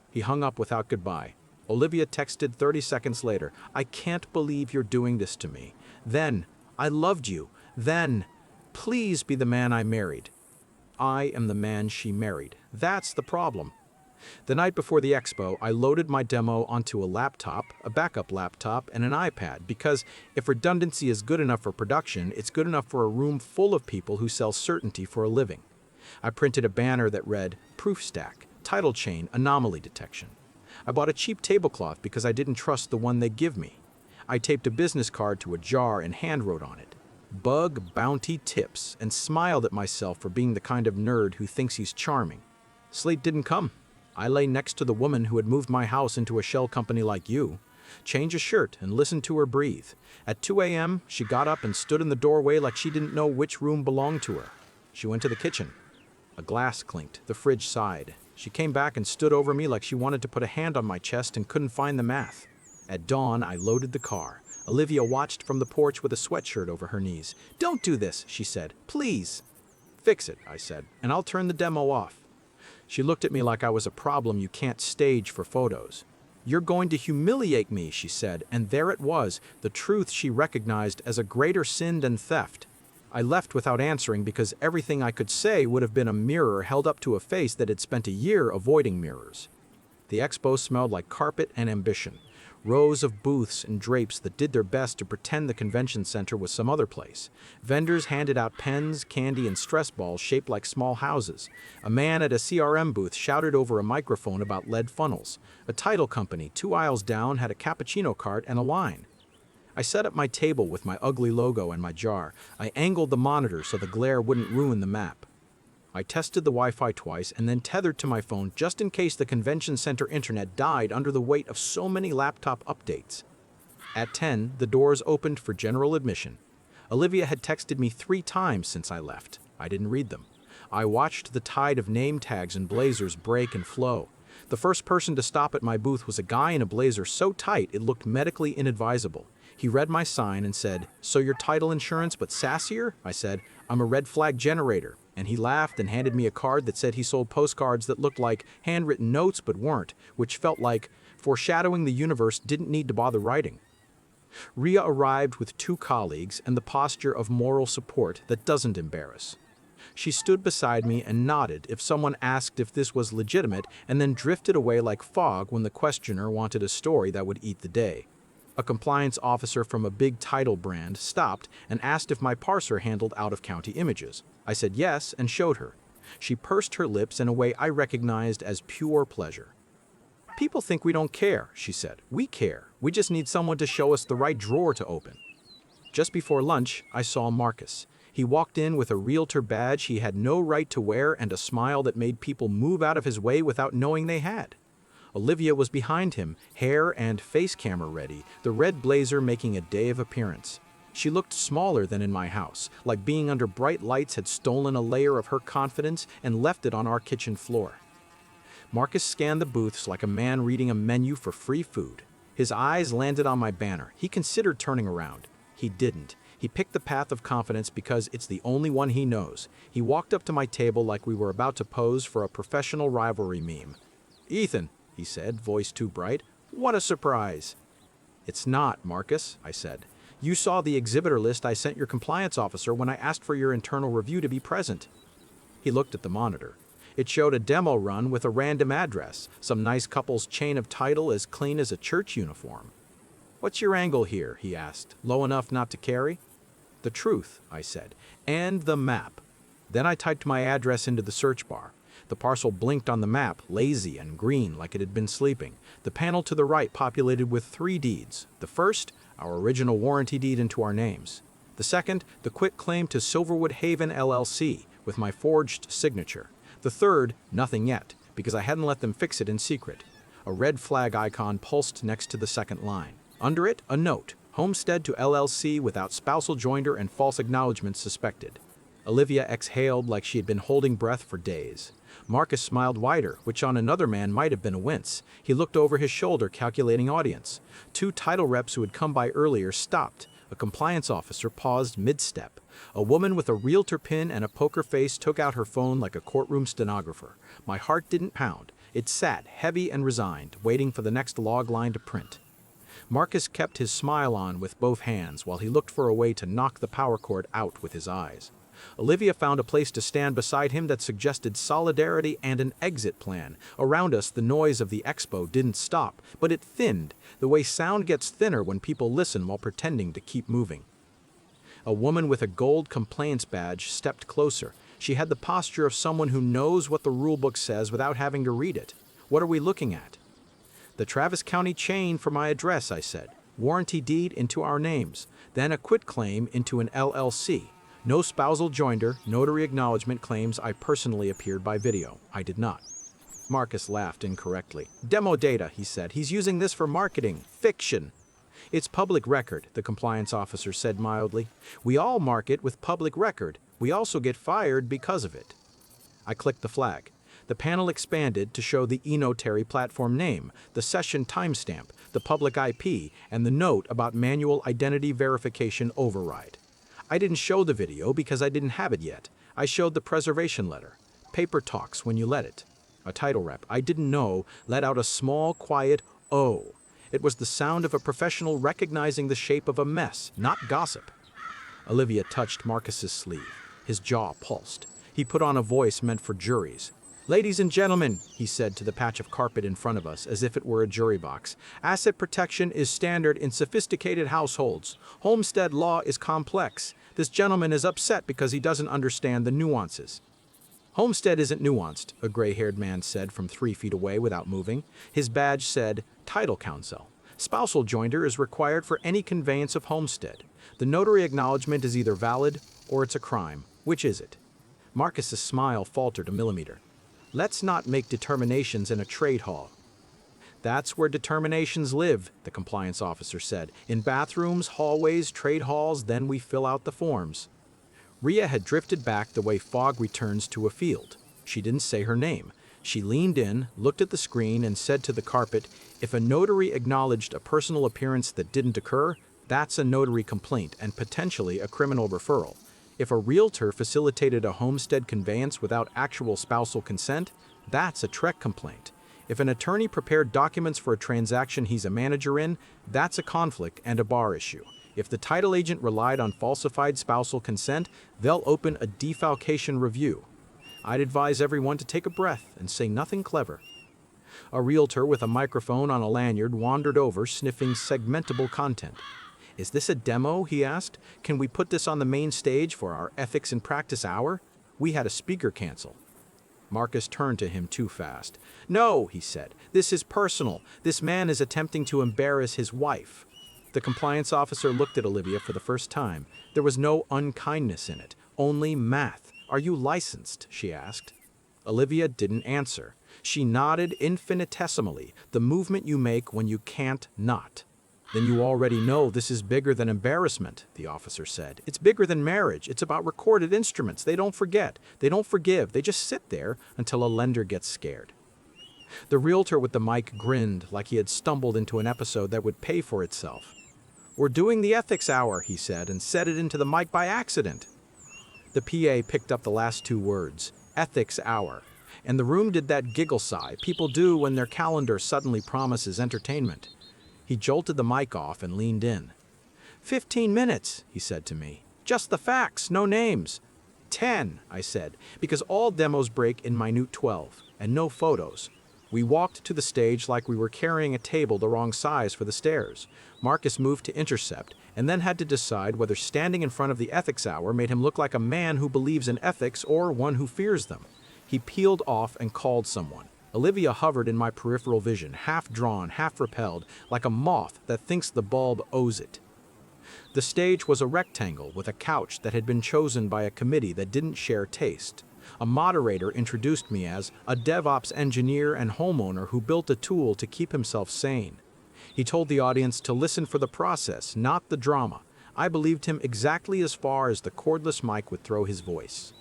[SPEAKER 1] He hung up without goodbye. Olivia texted 30 seconds later, "I can't believe you're doing this to me. Then, I loved you. Then, please be the man I married." I am the man she married. That's the problem. The night before the expo, I loaded my demo onto a laptop, a backup laptop, and an iPad because if redundancy is good enough for production, it's good enough for a room full of people who sell certainty for a living. I printed a banner that read, "Proof Stack, Title Chain, Anomaly Detection." I bought a cheap tablecloth because I didn't trust the one they give me. I taped a business card to a jar and handwrote on it, "Bug Bounty Tips," and smiled at myself for being the kind of nerd who thinks he's charming. Sleep didn't come. I lay next to the woman who had moved my house into a shell company like you. Change a shirt and listen to her breathe. At 2 a.m., she got up and stood in the doorway like she didn't know which room belonged to her. She went to the kitchen. A glass clinked. The fridge sighed. She came back and stood over me like she wanted to put a hand on my chest and couldn't find the math. At dawn, I loaded the car. Olivia watched from the porch with a sweatshirt over her knees. "Don't do this," she said. "Please." "Fix it," I said, "and I'll turn the demo off." She looked at me like I was a problem you can't stage for photos. "You're going to humiliate me," she said, and there it was, the truth she recognized as a greater sin than theft. I left without answering because everything I could say would have been a mirror held up to a face that had spent a year avoiding mirrors. The expo smelled like carpet and ambition. Rows of booths and drapes that did their best to pretend the convention center was some other place. Vendors handed out pens, candy, and stress balls shaped like small houses. A man at a CRM booth shouted over a microphone about lead funnels. A title company 2 aisles down had a cappuccino cart and a line. I set up my table with my ugly logo and my jar. I angled the monitor so the glare wouldn't ruin the map. I tested the Wi-Fi twice and then tethered to my phone just in case the convention center internet died under the weight of so many laptop updates. At 10, the doors opened for general admission. Olivia had texted me 3 times since I left. I didn't read them. I watched the tide of name tags and blazers break and flow. The first person to stop at my booth was a guy in a blazer so tight it looked medically inadvisable. He read my sign and said, "So your title insurance but sassier?" I said, "I'm a red flag generator." And he laughed and handed me a card that said he sold postcards that looked like handwritten notes but weren't, which felt like foreshadowing the universe didn't need to bother writing. Ria arrived with 2 colleagues and the posture of moral support that doesn't embarrass. She stood beside me and nodded if someone asked if this was legitimate, and then drifted away like fog when the questioner wanted a story that would eat the day. A compliance officer from a big title brand stopped and asked if my parser handled out-of-county images. I said yes and showed her. She pursed her lips in a way I recognized as pure pleasure. "People think we don't care," she said. "We care. We just need someone to show us the right drawer to open." Just before lunch, I saw Marcus. He walked in with a realtor badge he had no right to wear and a smile that made people move out of his way without knowing they had. Olivia was behind him, hair and face camera ready, the red blazer making a day of appearance. She looked smaller than in my house, like being under bright lights had stolen a layer of her confidence and left it on our kitchen floor. Marcus scanned the booths like a man reading a menu for free food. His eyes landed on my banner. He considered turning around. He didn't. He picked the path of confidence because it's the only one he knows. He walked up to my table like we were about to pose for a professional rivalry meme. "Ethan," he said, voice too bright, "what a surprise." "It's not, Marcus," I said. "You saw the exhibitor list I sent your compliance officer when I asked for your internal review to be present." He looked at the monitor. It showed a demo run with a random address, some nice couple's chain of title as clean as a church uniform. "What's your angle here?" he asked. "Low enough not to carry?" "The truth," I said, "and the map." Then I typed my address into the search bar. The parcel blinked on the map, lazy and green like it had been sleeping. The panel to the right populated with 3 deeds. The first, our original warranty deed into our names. The second, the quitclaim to Silverwood Haven LLC, with my forged signature. The third, nothing yet, because I hadn't let them fix it in secret. A red flag icon pulsed next to the second line. Under it, a note, homestead to LLC without spousal joinder and false acknowledgement suspected. Olivia exhaled like she had been holding breath for days. Marcus smiled wider, which on another man might have been a wince. He looked over his shoulder, calculating audience. 2 title reps who had come by earlier stopped. A compliance officer paused mid-step. A woman with a realtor pin and a poker face took out her phone like a courtroom stenographer. My heart didn't pound. It sat, heavy and resigned, waiting for the next log line to print. Marcus kept his smile on with both hands while he looked for a way to knock the power cord out with his eyes. Olivia found a place to stand beside him that suggested solidarity and an exit plan. Around us, the noise of the expo didn't stop, but it thinned, the way sound gets thinner when people listen while pretending to keep moving. A woman with a gold compliance badge stepped closer. She had the posture of someone who knows what the rulebook says without having to read it. "What are we looking at?" "The Travis County chain for my address," I said. "Warranty deed into our names, then a quitclaim into an LLC. No spousal joinder, notary acknowledgement claims I personally appeared by video. I did not." Marcus laughed incorrectly. "Demo data," he said. "He's using this for marketing. Fiction." "It's public record," the compliance officer said mildly. "We all market with public record. We also get fired because of it." I clicked the flag. The panel expanded to show the e-notary platform name, the session timestamp, the public IP, and the note about manual identity verification override. I didn't show the video because I didn't have it yet. I showed the preservation letter. Paper talks when you let it. A title rep I didn't know let out a small, quiet "oh." It was the sound of a professional recognizing the shape of a mess, not gossip. Olivia touched Marcus's sleeve. His jaw pulsed. He put on a voice meant for juries. "Ladies and gentlemen," he said to the patch of carpet in front of us as if it were a jury box, "asset protection is standard in sophisticated households. Homestead law is complex. This gentleman is upset because he doesn't understand the nuances." "Homestead isn't nuanced," a gray-haired man said from 3 feet away without moving. His badge said, "Title Counsel." Spousal joinder is required for any conveyance of homestead. The notary acknowledgement is either valid or it's a crime. Which is it? Marcus's smile faltered a millimeter. "Let's not make determinations in a trade hall." "That's where determinations live," the compliance officer said. "In bathrooms, hallways, trade halls, then we fill out the forms." Rhea had drifted back the way fog returns to a field. She didn't say her name. She leaned in, looked at the screen, and said to the carpet, "If a notary acknowledged a personal appearance that didn't occur, that's a notary complaint and potentially a criminal referral. If a realtor facilitated a homestead conveyance without actual spousal consent, that's a TREC complaint. If an attorney prepared documents for a transaction he's a manager in, that's a conflict and a bar issue. If the title agent relied on falsified spousal consent, they'll open a defalcation review. I'd advise everyone to take a breath and say nothing clever. A realtor with a microphone on a lanyard wandered over, sniffing segmentable content. "Is this a demo?" he asked. "Can we put this on the main stage for our Ethics in Practice hour? We had a speaker cancel." Marcus turned to him too fast. "No," he said. "This is personal. This man is attempting to embarrass his wife." The compliance officer looked at Olivia for the first time. There was no unkindness in it, only math. "Are you licensed?" she asked. Olivia didn't answer. She nodded infinitesimally, the movement you make when you can't not. "Then you already know this is bigger than embarrassment," the officer said. "It's bigger than marriage. It's about recorded instruments. They don't forget. They don't forgive. They just sit there until a lender gets scared." The realtor with the mic grinned like he had stumbled into an episode that would pay for itself. "We're doing the ethics hour," he said, and said it into the mic by accident. The PA picked up the last two words, ethics hour, and the room did that giggle sigh people do when their calendar suddenly promises entertainment. He jolted the mic off and leaned in. 15 minutes, he said to me. "Just the facts, no names." 10, I said, because all demos break in minute 12, and no photos. We walked to the stage like we were carrying a table the wrong size for the stairs. Marcus moved to intercept, and then had to decide whether standing in front of the ethics hour made him look like a man who believes in ethics or one who fears them. He peeled off and called someone. Olivia hovered in my peripheral vision, half drawn, half repelled, like a moth that thinks the bulb owes it. The stage was a rectangle with a couch that had been chosen by a committee that didn't share taste. A moderator introduced me as a DevOps engineer and homeowner who built a tool to keep himself sane. He told the audience to listen for the process, not the drama. I believed him exactly as far as the cordless mic would throw his voice.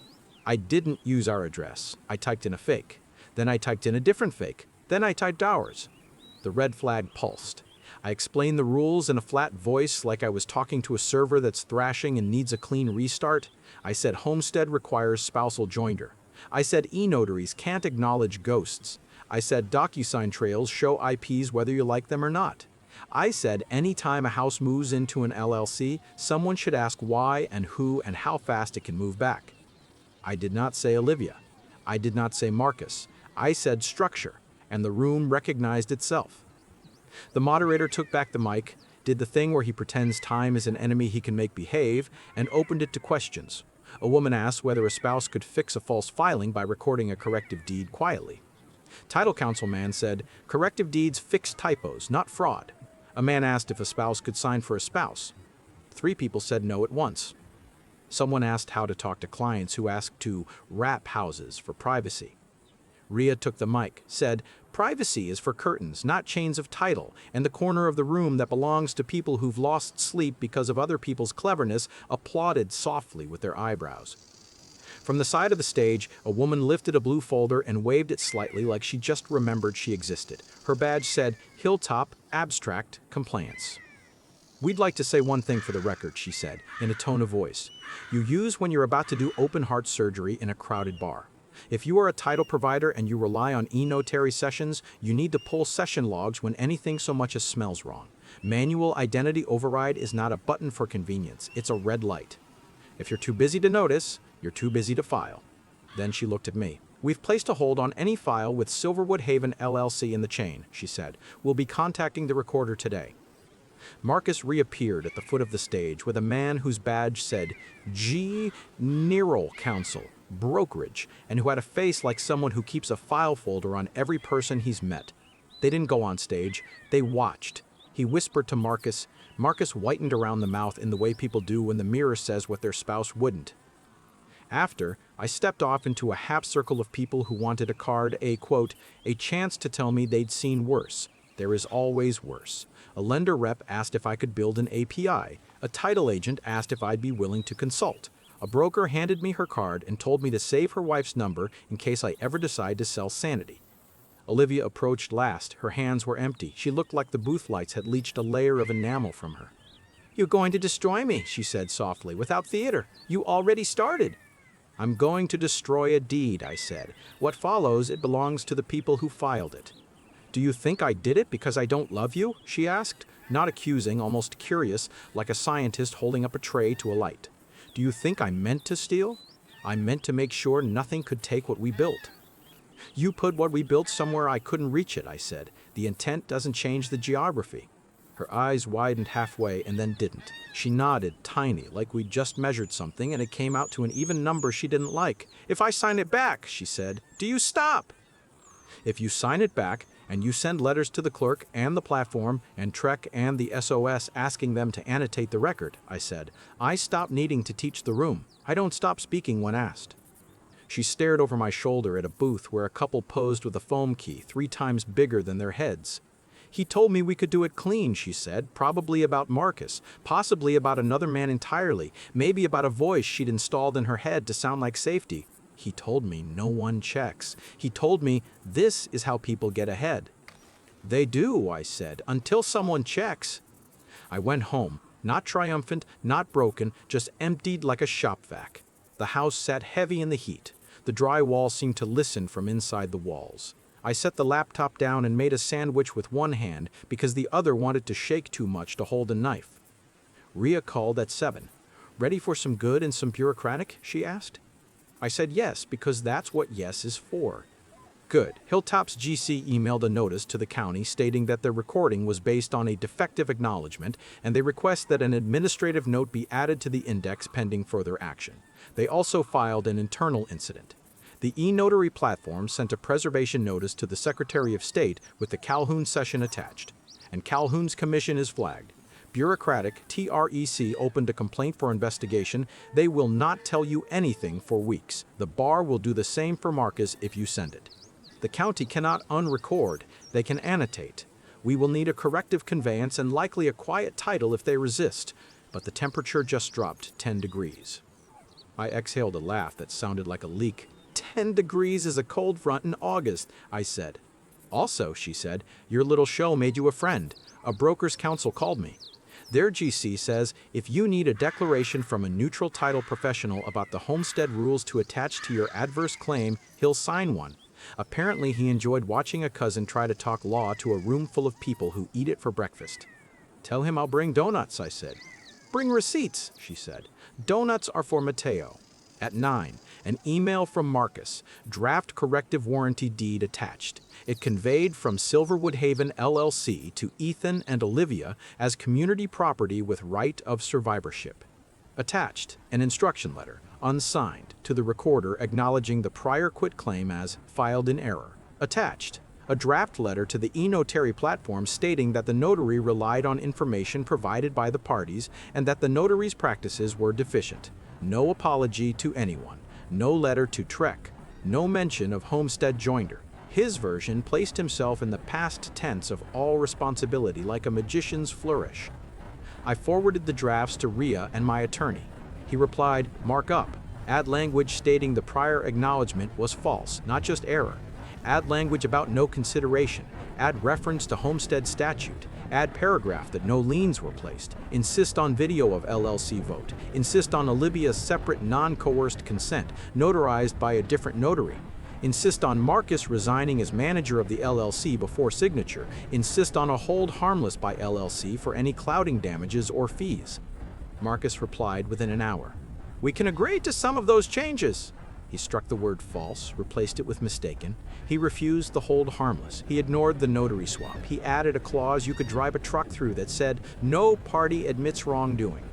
[SPEAKER 1] I didn't use our address. I typed in a fake. Then I typed in a different fake. Then I typed ours. The red flag pulsed. I explained the rules in a flat voice like I was talking to a server that's thrashing and needs a clean restart. I said homestead requires spousal joinder. I said e-notaries can't acknowledge ghosts. I said DocuSign trails show IPs whether you like them or not. I said anytime a house moves into an LLC, someone should ask why and who and how fast it can move back. I did not say Olivia. I did not say Marcus. I said structure, and the room recognized itself. The moderator took back the mic, did the thing where he pretends time is an enemy he can make behave, and opened it to questions. A woman asked whether a spouse could fix a false filing by recording a corrective deed quietly. Title counsel man said, corrective deeds fix typos, not fraud. A man asked if a spouse could sign for a spouse. 3 people said no at once. Someone asked how to talk to clients who asked to wrap houses for privacy. Rhea took the mic, said, privacy is for curtains, not chains of title, and the corner of the room that belongs to people who've lost sleep because of other people's cleverness applauded softly with their eyebrows. From the side of the stage, a woman lifted a blue folder and waved it slightly like she just remembered she existed. Her badge said, Hilltop, Abstract, Compliance. We'd like to say one thing for the record, she said, in a tone of voice. You use when you're about to do open heart surgery in a crowded bar. If you are a title provider and you rely on e-notary sessions, you need to pull session logs when anything so much as smells wrong. Manual identity override is not a button for convenience, it's a red light. If you're too busy to notice, you're too busy to file. Then she looked at me. We've placed a hold on any file with Silverwood Haven LLC in the chain, she said. We'll be contacting the recorder today. Marcus reappeared at the foot of the stage with a man whose badge said G. Neural Counsel, Brokerage, and who had a face like someone who keeps a file folder on every person he's met. They didn't go on stage, they watched. He whispered to Marcus. Marcus whitened around the mouth in the way people do when the mirror says what their spouse wouldn't. After, I stepped off into a half circle of people who wanted a card, quote, a chance to tell me they'd seen worse. There is always worse. A lender rep asked if I could build an API. A title agent asked if I'd be willing to consult. A broker handed me her card and told me to save her wife's number in case I ever decide to sell sanity. Olivia approached last. Her hands were empty. She looked like the booth lights had leached a layer of enamel from her. You're going to destroy me, she said softly, without theater. You already started. I'm going to destroy a deed, I said. What follows, it belongs to the people who filed it. Do you think I did it because I don't love you? She asked, not accusing, almost curious, like a scientist holding up a tray to a light. Do you think I meant to steal? I meant to make sure nothing could take what we built. You put what we built somewhere I couldn't reach it, I said. The intent doesn't change the geography. Her eyes widened halfway and then didn't. She nodded, tiny, like we'd just measured something and it came out to an even number she didn't like. If I sign it back, she said, do you stop? If you sign it back and you send letters to the clerk and the platform and Trek and the SOS asking them to annotate the record, I said, I stop needing to teach the room. I don't stop speaking when asked. She stared over my shoulder at a booth where a couple posed with a foam key 3 times bigger than their heads. He told me we could do it clean, she said, probably about Marcus, possibly about another man entirely, maybe about a voice she'd installed in her head to sound like safety. He told me no one checks. He told me this is how people get ahead. They do, I said, until someone checks. I went home, not triumphant, not broken, just emptied like a shop vac. The house sat heavy in the heat. The drywall seemed to listen from inside the walls. I set the laptop down and made a sandwich with one hand because the other wanted to shake too much to hold a knife. Rhea called at 7. Ready for some good and some bureaucratic? She asked. I said yes, because that's what yes is for. Good. Hilltop's GC emailed a notice to the county stating that their recording was based on a defective acknowledgement, and they request that an administrative note be added to the index pending further action. They also filed an internal incident. The e-notary platform sent a preservation notice to the Secretary of State with the Calhoun session attached, and Calhoun's commission is flagged. Bureaucratic, TREC opened a complaint for investigation. They will not tell you anything for weeks. The bar will do the same for Marcus if you send it. The county cannot unrecord, they can annotate. We will need a corrective conveyance and likely a quiet title if they resist, but the temperature just dropped 10 degrees. I exhaled a laugh that sounded like a leak. 10 degrees is a cold front in August, I said. Also, she said, your little show made you a friend. A broker's counsel called me. Their GC says if you need a declaration from a neutral title professional about the homestead rules to attach to your adverse claim, he'll sign one. Apparently he enjoyed watching a cousin try to talk law to a room full of people who eat it for breakfast. Tell him I'll bring donuts, I said. Bring receipts, she said. Donuts are for Mateo. At 9, an email from Marcus, draft corrective warranty deed attached. It conveyed from Silverwood Haven LLC to Ethan and Olivia as community property with right of survivorship. Attached, an instruction letter, unsigned, to the recorder acknowledging the prior quitclaim as filed in error. Attached, a draft letter to the e-notary platform stating that the notary relied on information provided by the parties and that the notary's practices were deficient. No apology to anyone, no letter to Trek, no mention of homestead joinder. His version placed himself in the past tense of all responsibility like a magician's flourish. I forwarded the drafts to Rhea and my attorney. He replied, mark up. Add language stating the prior acknowledgement was false, not just error. Add language about no consideration. Add reference to homestead statute. Add paragraph that no liens were placed. Insist on video of LLC vote. Insist on Olivia's separate non-coerced consent, notarized by a different notary. Insist on Marcus resigning as manager of the LLC before signature. Insist on a hold harmless by LLC for any clouding damages or fees. Marcus replied within an hour. We can agree to some of those changes. He struck the word false, replaced it with mistaken. He refused the hold harmless. He ignored the notary swap. He added a clause you could drive a truck through that said, no party admits wrongdoing.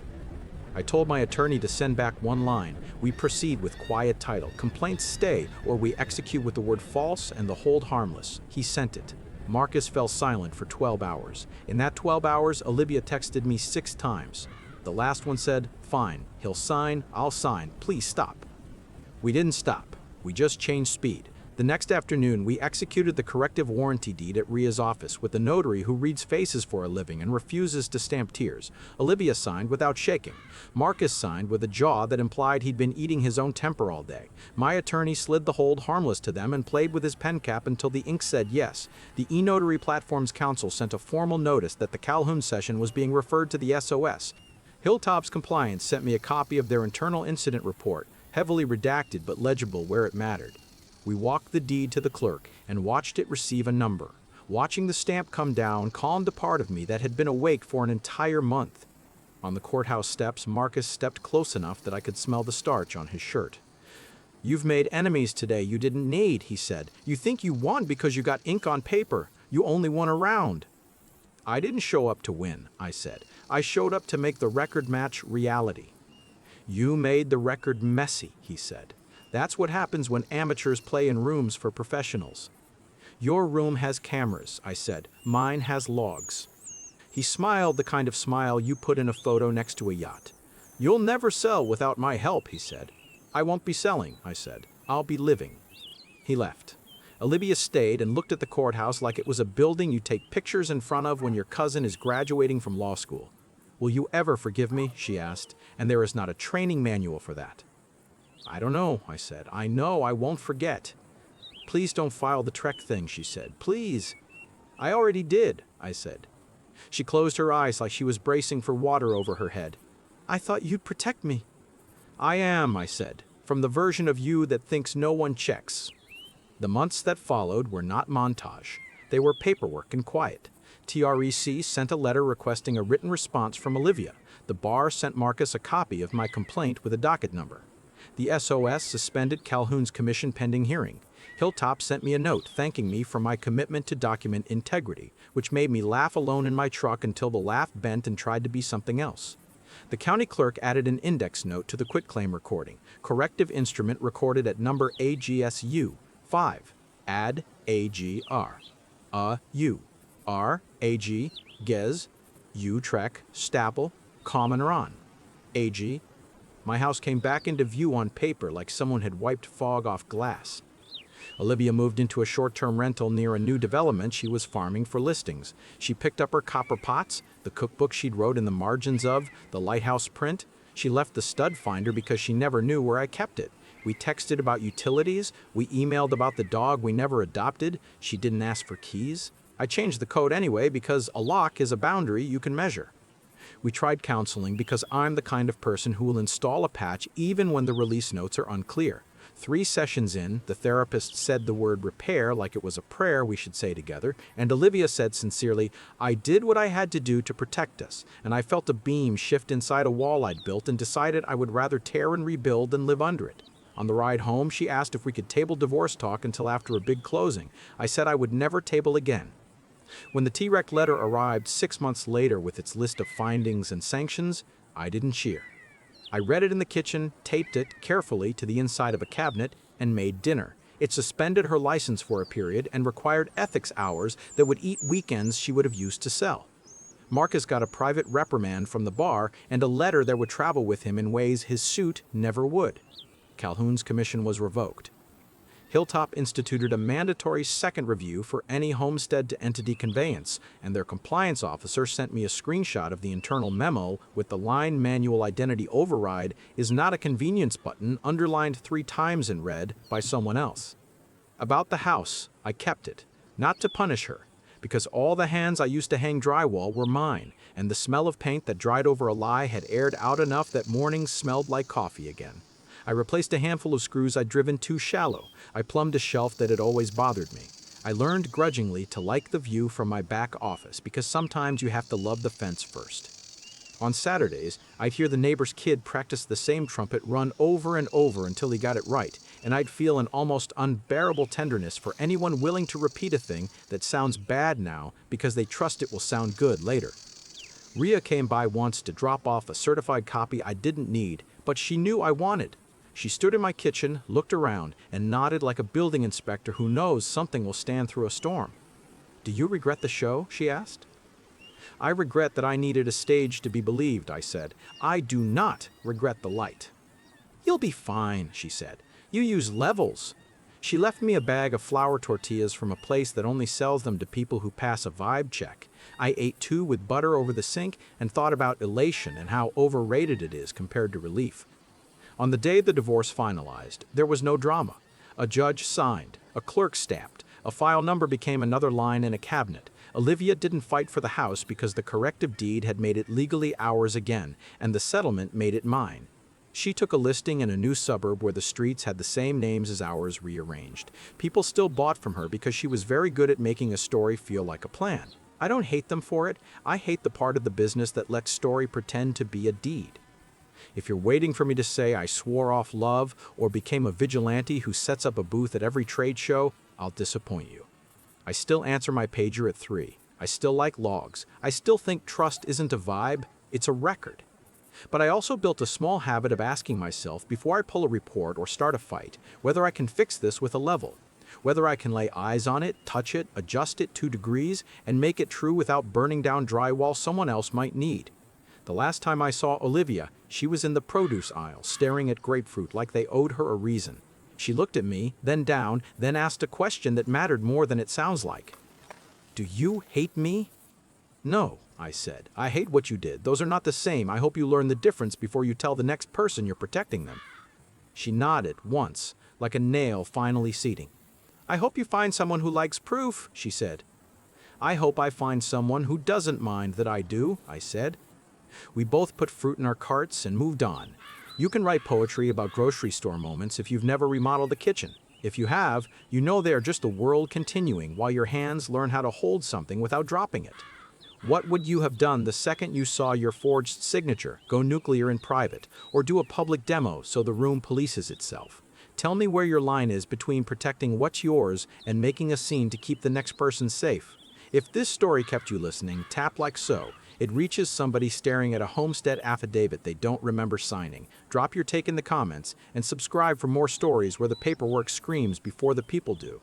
[SPEAKER 1] I told my attorney to send back one line. We proceed with quiet title. Complaints stay, or we execute with the word false and the hold harmless. He sent it. Marcus fell silent for 12 hours. In that 12 hours, Olivia texted me 6 times. The last one said, fine, he'll sign, I'll sign, please stop. We didn't stop. We just changed speed. The next afternoon, we executed the corrective warranty deed at Rhea's office with a notary who reads faces for a living and refuses to stamp tears. Olivia signed without shaking. Marcus signed with a jaw that implied he'd been eating his own temper all day. My attorney slid the hold harmless to them and played with his pen cap until the ink said yes. The e-notary platform's counsel sent a formal notice that the Calhoun session was being referred to the SOS. Hilltop's compliance sent me a copy of their internal incident report, heavily redacted but legible where it mattered. We walked the deed to the clerk and watched it receive a number. Watching the stamp come down calmed a part of me that had been awake for an entire month. On the courthouse steps, Marcus stepped close enough that I could smell the starch on his shirt. "You've made enemies today you didn't need," he said. "You think you won because you got ink on paper. You only won a round." "I didn't show up to win," I said. "I showed up to make the record match reality." "You made the record messy," he said. "That's what happens when amateurs play in rooms for professionals." "Your room has cameras," I said. "Mine has logs." He smiled the kind of smile you put in a photo next to a yacht. "You'll never sell without my help," he said. "I won't be selling," I said. "I'll be living." He left. Olivia stayed and looked at the courthouse like it was a building you take pictures in front of when your cousin is graduating from law school. "Will you ever forgive me?" she asked, "and there is not a training manual for that." "I don't know," I said. "I know I won't forget." "Please don't file the Trek thing," she said. "Please." "I already did," I said. She closed her eyes like she was bracing for water over her head. "I thought you'd protect me." "I am," I said, "from the version of you that thinks no one checks." The months that followed were not montage. They were paperwork and quiet. TREC sent a letter requesting a written response from Olivia. The bar sent Marcus a copy of my complaint with a docket number. The SOS suspended Calhoun's commission pending hearing. Hilltop sent me a note thanking me for my commitment to document integrity, which made me laugh alone in my truck until the laugh bent and tried to be something else. The county clerk added an index note to the quitclaim recording. Corrective instrument recorded at number AGSU 5. Add AGR. U. R. AG. Gez. Utrecht. Staple. Common Ron. AG. My house came back into view on paper like someone had wiped fog off glass. Olivia moved into a short-term rental near a new development she was farming for listings. She picked up her copper pots, the cookbook she'd wrote in the margins of, the lighthouse print. She left the stud finder because she never knew where I kept it. We texted about utilities. We emailed about the dog we never adopted. She didn't ask for keys. I changed the code anyway because a lock is a boundary you can measure. We tried counseling because I'm the kind of person who will install a patch even when the release notes are unclear. 3 sessions in, the therapist said the word repair like it was a prayer we should say together, and Olivia said sincerely, "I did what I had to do to protect us, and I felt a beam shift inside a wall I'd built and decided I would rather tear and rebuild than live under it." On the ride home, she asked if we could table divorce talk until after a big closing. I said I would never table again. When the TREC letter arrived 6 months later with its list of findings and sanctions, I didn't cheer. I read it in the kitchen, taped it carefully to the inside of a cabinet, and made dinner. It suspended her license for a period and required ethics hours that would eat weekends she would have used to sell. Marcus got a private reprimand from the bar and a letter that would travel with him in ways his suit never would. Calhoun's commission was revoked. Hilltop instituted a mandatory second review for any homestead-to-entity conveyance, and their compliance officer sent me a screenshot of the internal memo with the line "Manual Identity Override is not a convenience button" underlined 3 times in red by someone else. About the house, I kept it, not to punish her, because all the hands I used to hang drywall were mine, and the smell of paint that dried over a lie had aired out enough that mornings smelled like coffee again. I replaced a handful of screws I'd driven too shallow. I plumbed a shelf that had always bothered me. I learned grudgingly to like the view from my back office because sometimes you have to love the fence first. On Saturdays, I'd hear the neighbor's kid practice the same trumpet run over and over until he got it right, and I'd feel an almost unbearable tenderness for anyone willing to repeat a thing that sounds bad now because they trust it will sound good later. Rhea came by once to drop off a certified copy I didn't need, but she knew I wanted. She stood in my kitchen, looked around, and nodded like a building inspector who knows something will stand through a storm. "Do you regret the show?" she asked. "I regret that I needed a stage to be believed," I said. "I do not regret the light." "You'll be fine," she said. "You use levels." She left me a bag of flour tortillas from a place that only sells them to people who pass a vibe check. I ate 2 with butter over the sink and thought about elation and how overrated it is compared to relief. On the day the divorce finalized, there was no drama. A judge signed, a clerk stamped, a file number became another line in a cabinet. Olivia didn't fight for the house because the corrective deed had made it legally ours again, and the settlement made it mine. She took a listing in a new suburb where the streets had the same names as ours rearranged. People still bought from her because she was very good at making a story feel like a plan. I don't hate them for it. I hate the part of the business that lets story pretend to be a deed. If you're waiting for me to say I swore off love or became a vigilante who sets up a booth at every trade show, I'll disappoint you. I still answer my pager at 3. I still like logs. I still think trust isn't a vibe, it's a record. But I also built a small habit of asking myself before I pull a report or start a fight whether I can fix this with a level, whether I can lay eyes on it, touch it, adjust it 2 degrees, and make it true without burning down drywall someone else might need. The last time I saw Olivia, she was in the produce aisle staring at grapefruit like they owed her a reason. She looked at me, then down, then asked a question that mattered more than it sounds like. "Do you hate me?" "No," I said. "I hate what you did. Those are not the same. I hope you learn the difference before you tell the next person you're protecting them." She nodded once, like a nail finally seating. "I hope you find someone who likes proof," she said. "I hope I find someone who doesn't mind that I do," I said. We both put fruit in our carts and moved on. You can write poetry about grocery store moments if you've never remodeled the kitchen. If you have, you know they are just the world continuing while your hands learn how to hold something without dropping it. What would you have done the second you saw your forged signature go nuclear in private, or do a public demo so the room polices itself? Tell me where your line is between protecting what's yours and making a scene to keep the next person safe. If this story kept you listening, tap like so. It reaches somebody staring at a homestead affidavit they don't remember signing. Drop your take in the comments and subscribe for more stories where the paperwork screams before the people do.